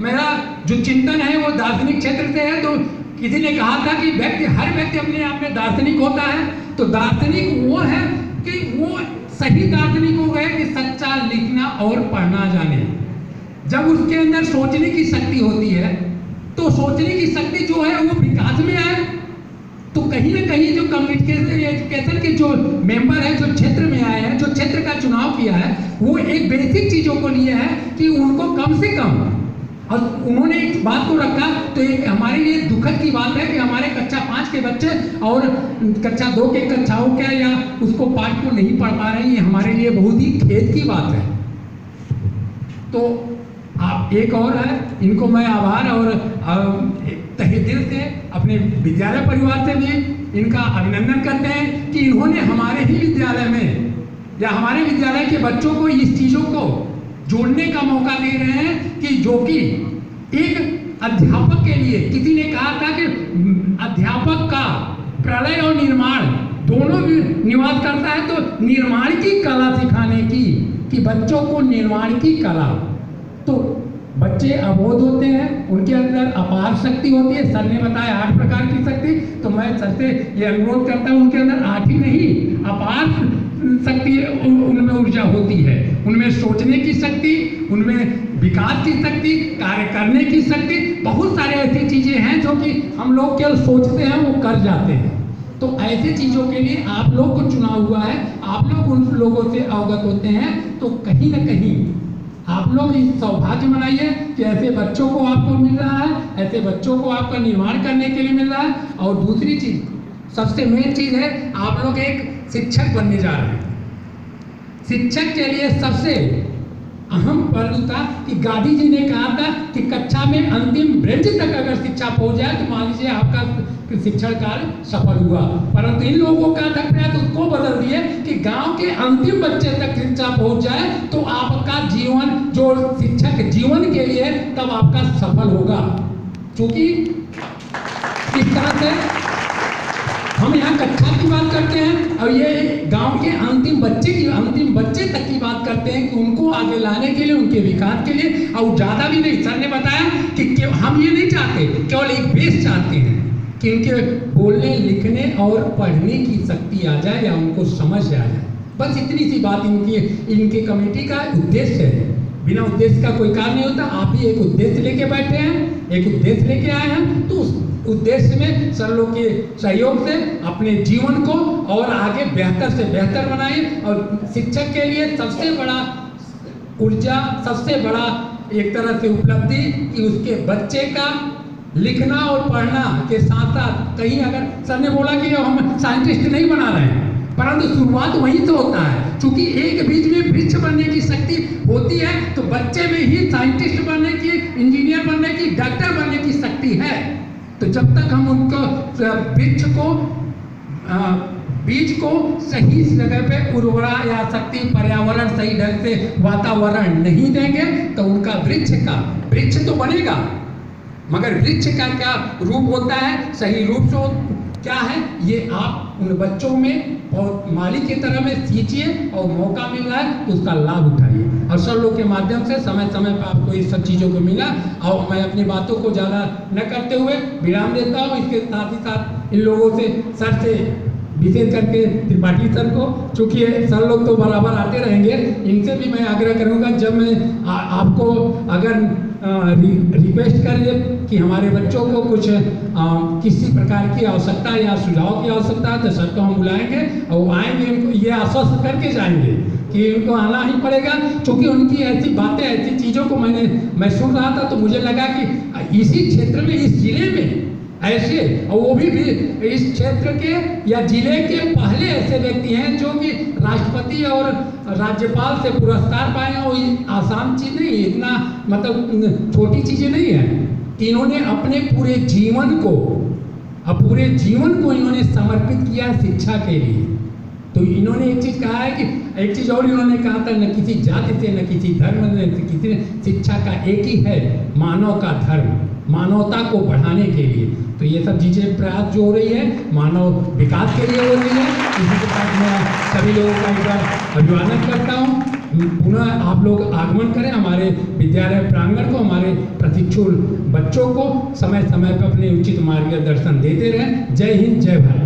मेरा जो चिंतन है वो दार्शनिक क्षेत्र से है। तो किसी ने कहा था कि हर व्यक्ति अपने आप में दार्शनिक होता है। तो दार्शनिक वो है कि वो सही दार्शनिक हो गए कि सच्चा लिखना और पढ़ना जाने। जब उसके अंदर सोचने की शक्ति होती है तो सोचने की शक्ति जो है वो विकास में आए। तो कहीं ना कहीं जो कम्युनिकेशन एजुकेशन के जो मेंबर है, जो क्षेत्र में आए हैं, जो क्षेत्र का चुनाव किया है, वो एक बेसिक चीज़ों को लिए है कि उनको कम से कम, और उन्होंने एक बात को रखा। तो एक हमारे लिए दुखद की बात है कि हमारे कक्षा 5 के बच्चे और कक्षा 2 के कक्षाओं के या उसको पाठ को नहीं पढ़ पा रहे हैं। ये हमारे लिए बहुत ही खेद की बात है। तो आप एक और है, इनको मैं आभार और तहे दिल से अपने विद्यालय परिवार से भी इनका अभिनंदन करते हैं कि इन्होंने हमारे ही विद्यालय में या हमारे विद्यालय के बच्चों को इस चीज़ों को जोड़ने का मौका दे रहे हैं कि जो कि एक अध्यापक के लिए, किसी ने कहा था कि अध्यापक का प्रलय और निर्माण दोनों भी निवास करता है। तो निर्माण की कला सिखाने की, कि बच्चों को निर्माण की कला, तो बच्चे अबोध होते हैं, उनके अंदर अपार शक्ति होती है। सर ने बताया 8 प्रकार की शक्ति, तो मैं सर से ये अनुरोध करता हूँ उनके अंदर 8 ही नहीं, अपार शक्ति उनमें ऊर्जा होती है। उनमें सोचने की शक्ति, उनमें विकास की शक्ति, कार्य करने की शक्ति, बहुत सारे ऐसी चीज़ें हैं जो कि हम लोग केवल सोचते हैं वो कर जाते हैं। तो ऐसे चीज़ों के लिए आप लोग को चुना हुआ है, आप लोग उन लोगों से अवगत होते हैं। तो कहीं ना कहीं आप लोग इस सौभाग्य मनाइए कि ऐसे बच्चों को आपको मिल रहा है, ऐसे बच्चों को आपका निर्माण करने के लिए मिल रहा है। और दूसरी चीज़, सबसे मेन चीज़ है, आप लोग एक शिक्षक बनने जा रहे हैं। शिक्षक के लिए सबसे अहम पहलू था कि गांधी जी ने कहा था कि कक्षा में अंतिम बेंच तक अगर शिक्षा पहुंच जाए तो मान लीजिए आपका शिक्षण कार्य सफल हुआ। परंतु इन लोगों का प्रयास उसको बदल दिए कि गांव के अंतिम बच्चे तक शिक्षा पहुंच जाए तो आपका जीवन, जो शिक्षक जीवन के लिए, तब आपका सफल होगा। क्योंकि इस तरह से हम यहाँ कक्षा की बात करते हैं और ये गांव के अंतिम बच्चे तक की बात करते हैं कि उनको आगे लाने के लिए, उनके विकास के लिए। और ज़्यादा भी नहीं, सर ने बताया कि हम ये नहीं चाहते, केवल एक बेस चाहते हैं कि इनके बोलने, लिखने और पढ़ने की शक्ति आ जाए या उनको समझ आ जाए। बस इतनी सी बात इनकी कमेटी का उद्देश्य है। बिना उद्देश्य का कोई कार्य नहीं होता। आप ही एक उद्देश्य लेके बैठे हैं, एक उद्देश्य लेके आए हैं, तो उस उद्देश्य में सर लोग के सहयोग से अपने जीवन को और आगे बेहतर से बेहतर बनाइए। और शिक्षक के लिए सबसे बड़ा ऊर्जा, सबसे बड़ा एक तरह से उपलब्धि कि उसके बच्चे का लिखना और पढ़ना के साथ साथ, कहीं अगर सर ने बोला कि हम साइंटिस्ट नहीं बना रहे हैं, परंतु शुरुआत वहीं से होता है। क्योंकि एक बीज में वृक्ष बनने की शक्ति होती है, तो बच्चे में ही साइंटिस्ट बनने की, इंजीनियर बनने की, डॉक्टर बनने की शक्ति है। तो जब तक हम उनको वृक्ष को, बीज को सही जगह पे उर्वरा या शक्ति, पर्यावरण सही ढंग से वातावरण नहीं देंगे तो उनका वृक्ष तो बनेगा, मगर वृक्ष का क्या रूप होता है, सही रूप से क्या है, ये आप उन बच्चों में और माली की तरह में सींचिए और मौका मिल रहा है तो उसका लाभ उठाइए। और सर लोग के माध्यम से समय समय पर आपको इस सब चीज़ों को मिला। और मैं अपनी बातों को ज़्यादा न करते हुए विराम देता हूँ। इसके साथ ही साथ इन लोगों से, सर से विशेष करके त्रिपाठी सर को, चूँकि सर लोग तो बराबर आते रहेंगे, इनसे भी मैं आग्रह करूँगा, जब मैं आपको अगर रिक्वेस्ट करिए कि हमारे बच्चों को कुछ किसी प्रकार की आवश्यकता या सुझाव की आवश्यकता है तो सर को हम बुलाएंगे और आएंगे, उनको ये आश्वस्त करके जाएंगे कि उनको आना ही पड़ेगा। क्योंकि उनकी ऐसी बातें, ऐसी चीज़ों को मैं सुन रहा था तो मुझे लगा कि इसी क्षेत्र में, इस जिले में ऐसे, और वो भी इस क्षेत्र के या जिले के पहले ऐसे व्यक्ति हैं जो कि राष्ट्रपति और राज्यपाल से पुरस्कार पाए हैं। और आसान चीज़ नहीं, इतना मतलब छोटी चीज़ें नहीं है। इन्होंने अपने पूरे जीवन को इन्होंने समर्पित किया शिक्षा के लिए। तो इन्होंने एक चीज़ कहा है कि एक चीज़ और इन्होंने कहा था, न किसी जाति से, न किसी धर्म से, न किसी, शिक्षा का एक ही है, मानव का धर्म, मानवता को बढ़ाने के लिए। तो ये सब चीज़ें प्रयास जो हो रही है मानव विकास के लिए हो रही है। इसी के साथ मैं सभी लोगों का एक बार अभिवादन करता हूँ। पुनः आप लोग आगमन करें हमारे विद्यालय प्रांगण को, हमारे प्रशिक्षण भिक्षु बच्चों को समय समय पर अपने उचित मार्गदर्शन देते रहें। जय हिंद, जय भारत।